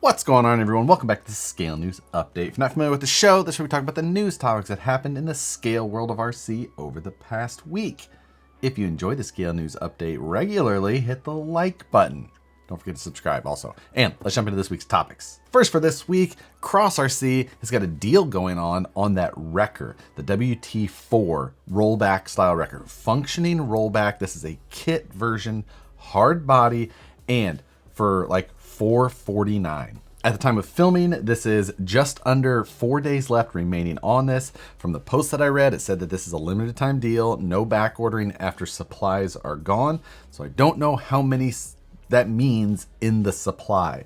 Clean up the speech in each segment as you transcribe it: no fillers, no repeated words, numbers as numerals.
What's going on, everyone? Welcome back to the Scale News Update. If you're not familiar with the show, this is where we talk about the news topics that happened in the scale world of RC over the past week. If you enjoy the Scale News Update regularly, hit the like button. Don't forget to subscribe also. And let's jump into this week's topics. First for this week, Cross RC has got a deal going on that wrecker, the WT4 rollback style wrecker. Functioning rollback. This is a kit version, hard body, and for like $449. At the time of filming, this is just under 4 days left remaining on this. From the post that I read, it said that this is a limited time deal, no back ordering after supplies are gone. So I don't know how many that means in the supply.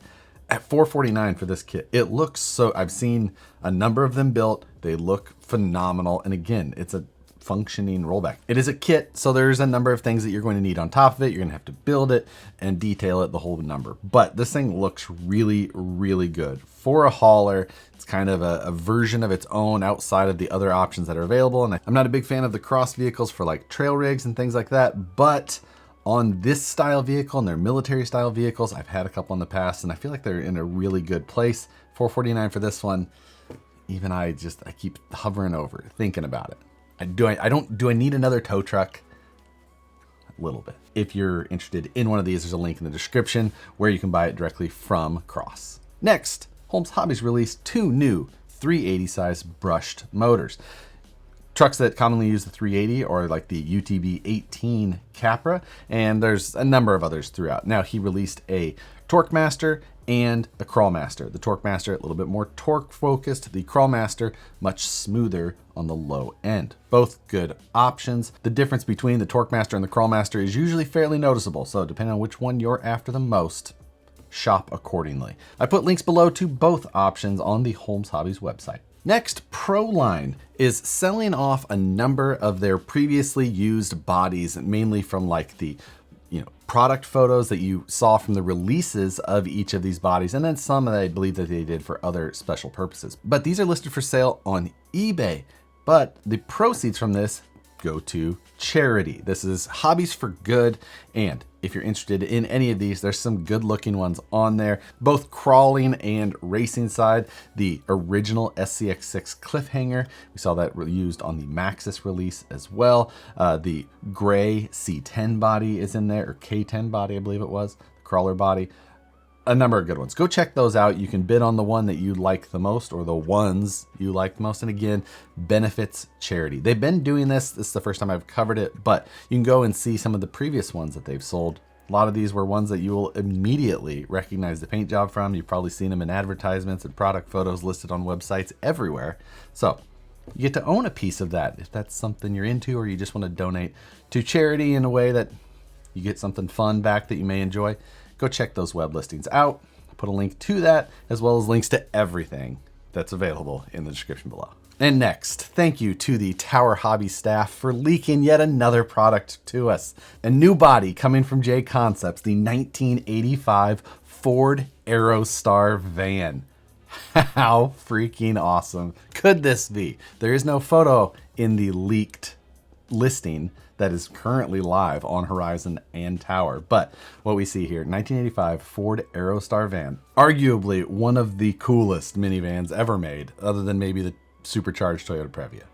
At $449 for this kit, it looks so, I've seen a number of them built. They look phenomenal. And again, it's a functioning rollback. It is a kit, so there's a number of things that you're going to need on top of it. You're going to have to build it and detail it, the whole number. But this thing looks really, really good. For a hauler, it's kind of a version of its own outside of the other options that are available. And I'm not a big fan of the cross vehicles for like trail rigs and things like that, but on this style vehicle and their military style vehicles, I've had a couple in the past and I feel like they're in a really good place. $449 for this one. Even I keep hovering over, thinking about it. Do I need another tow truck? A little bit. If you're interested in one of these, there's a link in the description where you can buy it directly from Cross. Next, Holmes Hobbies released 2 new 380 size brushed motors. Trucks that commonly use the 380 or like the UTB18 Capra, and there's a number of others throughout. Now he released a Torque Master and the Crawl Master. The Torque Master a little bit more torque focused, the Crawl Master much smoother on the low end. Both good options. The difference between the Torque Master and the Crawl Master is usually fairly noticeable, so depending on which one you're after the most, shop accordingly. I put links below to both options on the Holmes Hobbies website. Next, Proline is selling off a number of their previously used bodies, mainly from like the product photos that you saw from the releases of each of these bodies, and then some that I believe that they did for other special purposes. But these are listed for sale on eBay, but the proceeds from this go to charity. This is Hobbies for Good, and if you're interested in any of these, there's some good looking ones on there, both crawling and racing side. The original SCX6 cliffhanger, we saw that used on the Maxxis release as well. The gray C10 body is in there, or K10 body, I believe it was, the crawler body. A number of good ones. Go check those out. You can bid on the one that you like the most, or the ones you like the most. And again, benefits charity. They've been doing this. This is the first time I've covered it, but you can go and see some of the previous ones that they've sold. A lot of these were ones that you will immediately recognize the paint job from. You've probably seen them in advertisements and product photos listed on websites everywhere. So you get to own a piece of that if that's something you're into, or you just want to donate to charity in a way that you get something fun back that you may enjoy. Go check those web listings out. I'll put a link to that, as well as links to everything that's available in the description below. And next, thank you to the Tower Hobby staff for leaking yet another product to us. A new body coming from JConcepts, the 1985 Ford Aerostar van. How freaking awesome could this be? There is no photo in the leaked listing that is currently live on Horizon and Tower. But what we see here, 1985 Ford Aerostar van, arguably one of the coolest minivans ever made, other than maybe the supercharged Toyota Previa.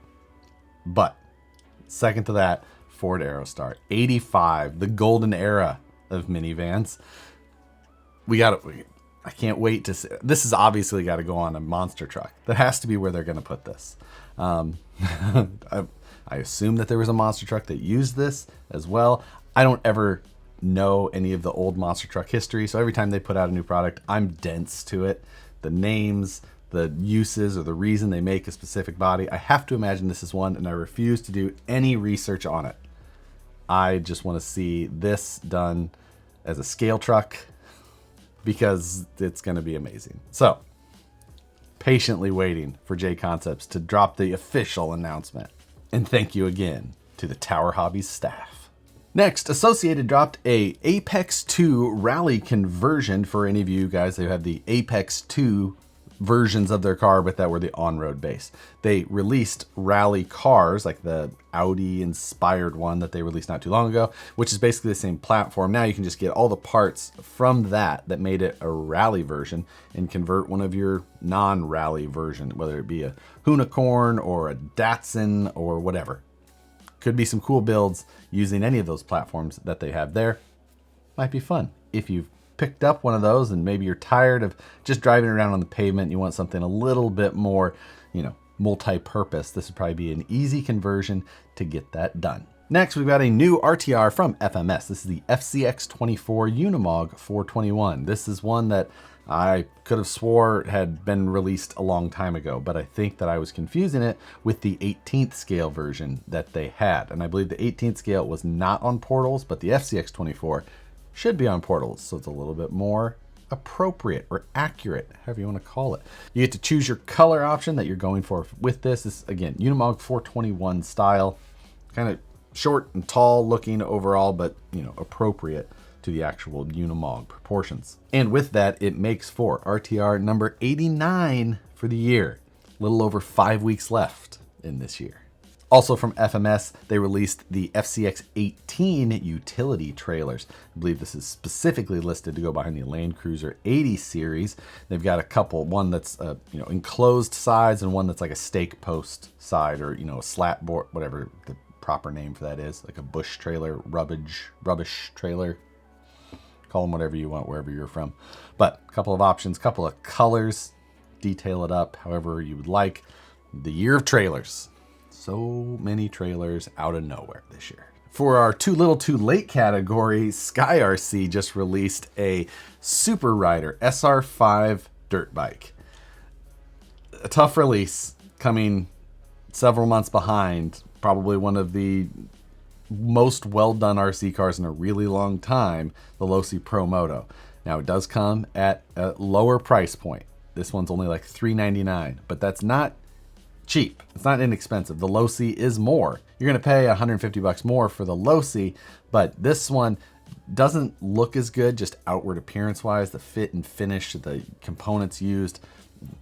But second to that, Ford Aerostar, 85, the golden era of minivans. I can't wait to see. This has obviously got to go on a monster truck. That has to be where they're going to put this. I assume that there was a monster truck that used this as well. I don't ever know any of the old monster truck history, so every time they put out a new product, I'm dense to it. The names, the uses, or the reason they make a specific body, I have to imagine this is one, and I refuse to do any research on it. I just want to see this done as a scale truck because it's going to be amazing. So, patiently waiting for JConcepts to drop the official announcement. And thank you again to the Tower Hobbies staff. Next, Associated dropped a Apex 2 rally conversion for any of you guys who have the Apex 2 versions of their car, but that were the on-road base. They released rally cars, like the Audi inspired one that they released not too long ago, which is basically the same platform. Now you can just get all the parts from that made it a rally version and convert one of your non-rally version, whether it be a Unicorn or a Datsun or whatever. Could be some cool builds using any of those platforms that they have there. Might be fun. If you've picked up one of those and maybe you're tired of just driving around on the pavement, you want something a little bit more, multi-purpose, this would probably be an easy conversion to get that done. Next, we've got a new RTR from FMS. This is the FCX24 Unimog 421. This is one that I could have swore had been released a long time ago, but I think that I was confusing it with the 18th scale version that they had. And I believe the 18th scale was not on portals, but the FCX24 should be on portals, so it's a little bit more appropriate or accurate, however you want to call it. You get to choose your color option that you're going for with this. This, again, Unimog 421 style, kind of short and tall looking overall, but appropriate to the actual Unimog proportions. And with that, it makes for RTR number 89 for the year. A little over 5 weeks left in this year. Also from FMS, they released the FCX18 utility trailers. I believe this is specifically listed to go behind the Land Cruiser 80 series. They've got a couple, one that's enclosed sides and one that's like a stake post side, or a slat board, whatever the proper name for that is, like a bush trailer, rubbish trailer. Call them whatever you want, wherever you're from. But a couple of options, couple of colors, detail it up however you would like. The year of trailers. So many trailers out of nowhere this year. For our too little too late category, Sky RC just released a Super Rider SR5 dirt bike. A tough release, coming several months behind, probably one of the most well done RC cars in a really long time, the Losi Pro Moto. Now it does come at a lower price point. This one's only like $399, but that's not cheap. It's not inexpensive. The Losi is more. You're going to pay $150 more for the Losi, but this one doesn't look as good just outward appearance wise. The fit and finish, the components used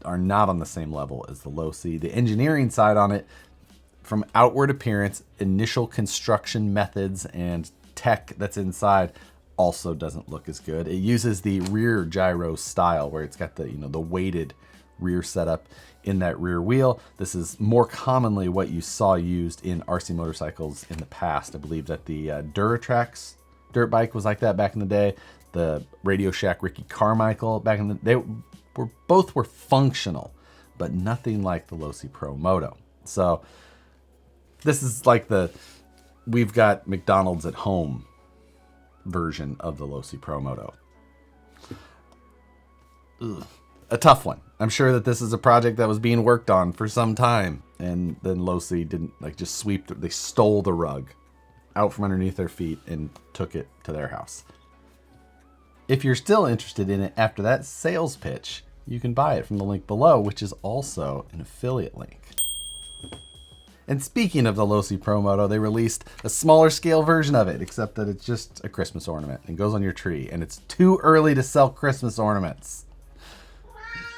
are not on the same level as the Losi. The engineering side on it, from outward appearance, initial construction methods, and tech that's inside, also doesn't look as good. It uses the rear gyro style where it's got the the weighted rear setup in that rear wheel. This is more commonly what you saw used in RC motorcycles in the past. I believe that the Duratrax dirt bike was like that back in the day. The Radio Shack Ricky Carmichael back in the they were both functional, but nothing like the Losi Pro Moto. So this is like the we've got McDonald's at home version of the Losi Pro Moto. Ugh. A tough one. I'm sure that this is a project that was being worked on for some time, and then Losi didn't just sweep. They stole the rug out from underneath their feet and took it to their house. If you're still interested in it after that sales pitch, you can buy it from the link below, which is also an affiliate link. And speaking of the Losi Pro Moto, they released a smaller scale version of it, except that it's just a Christmas ornament and goes on your tree, and it's too early to sell Christmas ornaments.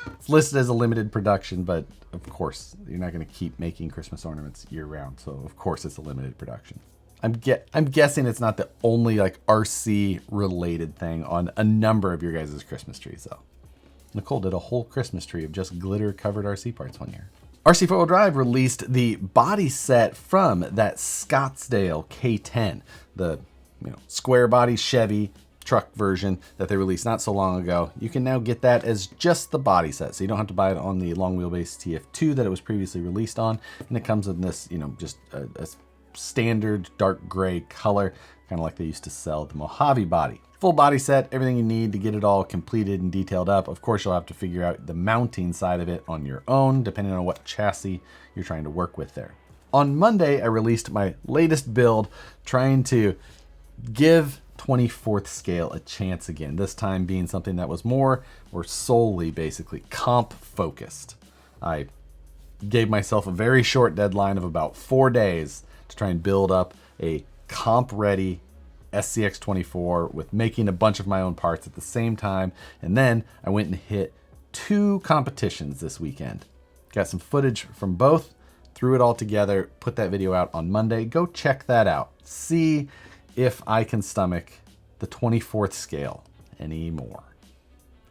It's listed as a limited production, but of course, you're not going to keep making Christmas ornaments year round, so of course it's a limited production. I'm guessing it's not the only RC related thing on a number of your guys' Christmas trees, though. Nicole did a whole Christmas tree of just glitter covered RC parts one year. RC 4-Wheel Drive released the body set from that Scottsdale K10, the square body Chevy truck version that they released not so long ago. You can now get that as just the body set, so you don't have to buy it on the long wheelbase TF2 that it was previously released on, and it comes in this just a standard dark gray color, kind of like they used to sell the Mojave body. Full body set, everything you need to get it all completed and detailed up. Of course, you'll have to figure out the mounting side of it on your own, depending on what chassis you're trying to work with there. On Monday, I released my latest build, trying to give 24th scale a chance again, this time being something that was more or solely basically comp focused. I gave myself a very short deadline of about 4 days to try and build up a comp ready SCX24 with making a bunch of my own parts at the same time, and then I went and hit 2 competitions this weekend. Got some footage from both, threw it all together, put that video out on Monday. Go check that out. See if I can stomach the 24th scale anymore.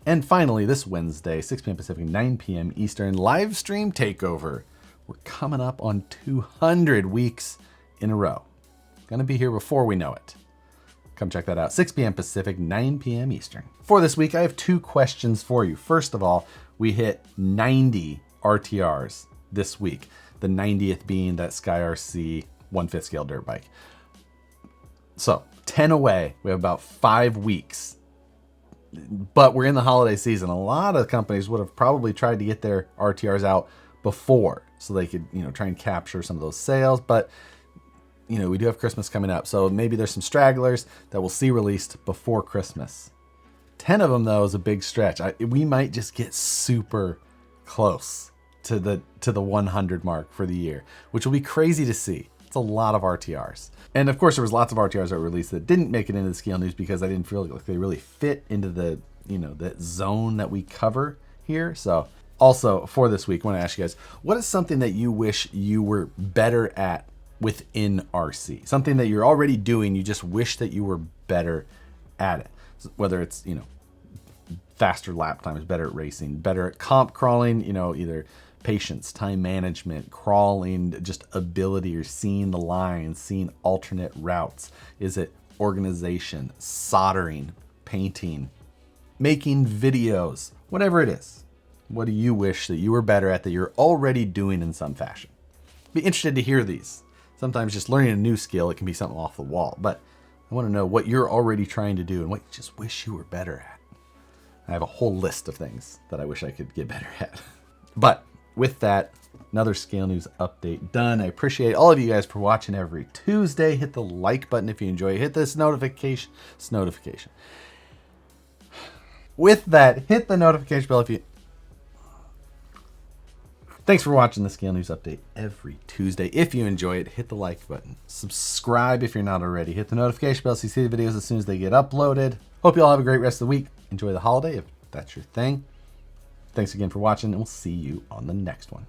And finally, this Wednesday, 6 p.m. Pacific, 9 p.m. Eastern, Livestream Takeover. We're coming up on 200 weeks in a row. Gonna be here before we know it. Come check that out. 6 p.m. Pacific, 9 p.m. Eastern. For this week, I have 2 questions for you. First of all, we hit 90 RTRs this week. The 90th being that Sky RC 1/5 scale dirt bike. So 10 away. We have about 5 weeks. But we're in the holiday season. A lot of companies would have probably tried to get their RTRs out before so they could, try and capture some of those sales. But, we do have Christmas coming up. So maybe there's some stragglers that we'll see released before Christmas. 10 of them, though, is a big stretch. We might just get super close to the 100 mark for the year, which will be crazy to see. It's a lot of RTRs. And of course, there was lots of RTRs that were released that didn't make it into the scale news because I didn't feel like they really fit into the, that zone that we cover here. So also for this week, I want to ask you guys, what is something that you wish you were better at within RC? Something that you're already doing, you just wish that you were better at it. Whether it's, faster lap times, better at racing, better at comp crawling, either patience, time management, crawling, just ability, or seeing the lines, seeing alternate routes. Is it organization, soldering, painting, making videos, whatever it is? What do you wish that you were better at that you're already doing in some fashion? Be interested to hear these. Sometimes just learning a new skill, it can be something off the wall, but I want to know what you're already trying to do and what you just wish you were better at. I have a whole list of things that I wish I could get better at. But with that, another scale news update done. I appreciate all of you guys for watching every Tuesday. Hit the like button if you enjoy it. Hit this notification. With that, hit the notification bell if you... Thanks for watching the Scale News Update every Tuesday. If you enjoy it, hit the like button. Subscribe if you're not already. Hit the notification bell so you see the videos as soon as they get uploaded. Hope you all have a great rest of the week. Enjoy the holiday if that's your thing. Thanks again for watching, and we'll see you on the next one.